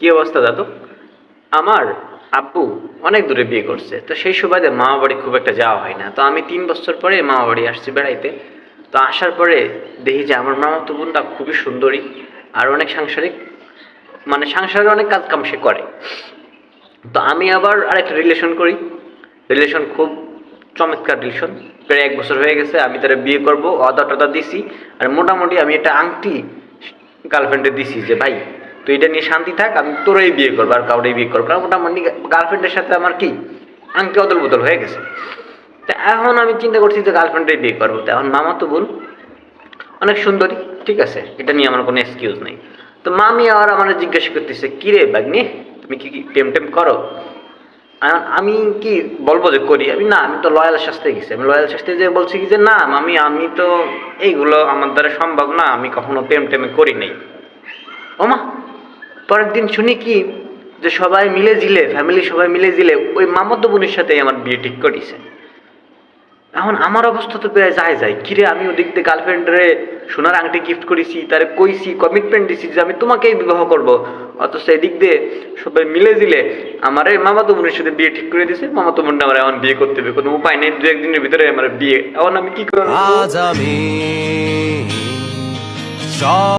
কি অবস্থা দাদু? আমার আব্বু অনেক দূরে বিয়ে করছে, তো সেই সুবাদে মামা বাড়ি খুব একটা যাওয়া হয় না। তো আমি 3 বছর পরে মামা বাড়ি আসছি বেড়াইতে। তো আসার পরে দেখি যে আমার মামাতো বোনটা খুবই সুন্দরী আর অনেক সাংসারিক, মানে সংসারের অনেক কাজ কাম সে করে। তো আমি আবার আরেকটা রিলেশন করি, রিলেশন খুব চমৎকার রিলেশন। প্রায় 1 বছর হয়ে গেছে, আমি তারা বিয়ে করব অর্ডার টর্ডার দিছি। আর মোটামুটি আমি একটা আংটি গার্লফ্রেন্ডে দিছি যে ভাই তুই এটা নিয়ে শান্তি থাক, আমি তোরই বিয়ে করবো আর কাউরেই বিয়ে করবো না। মোটামুটি গার্লফ্রেন্ডের সাথে আমার কি আংটি অদল বদল হয়ে গেছে। তা এখন আমি চিন্তা করছি যে গার্লফ্রেন্ডের বিয়ে করবো। তো এখন মামা তো বোন অনেক সুন্দরী, ঠিক আছে, এটা নিয়ে আমার কোনো এক্সকিউজ নেই। তো মামি আর আমার জিজ্ঞেস করতেছে কিরে বাগনি তুমি কি কি প্রেম টেম করো? এখন আমি কি বলবো যে করি? আমি না, আমি তো লয়াল শাস্তে গেছি। আমি লয়াল শাস্তে যে বলছি কি যে না মামি, আমি তো এইগুলো আমার দ্বারা সম্ভব না, আমি কখনো প্রেম টেমে করি নাই। ওমা, পরের দিন শুনি কি যে সবাই মিলে জিলে, ফ্যামিলি সবাই মিলে জিলে ওই মামাতো বোনের সাথেই আমার বিয়ে ঠিক করিছে। এখন আমার অবস্থা তো প্রায় যায় কিরে, আমি ওদিক দিয়ে গার্লফ্রেন্ডরে সোনার আংটি গিফট করেছি, তারে কইছি, কমিটমেন্ট দিছি যে আমি তোমাকেই বিবাহ করব, অথচ এদিক দিয়ে সবাই মিলে দিলে আমার এই মামাতো বোনের সাথে বিয়ে ঠিক করে দিছে। মামাতো বোনটা আমার এখন বিয়ে করতে হবে, কোনো উপায় নেই, 2-1 দিনের ভিতরে আমার বিয়ে। এখন আমি কি করবো? আজ আমি সব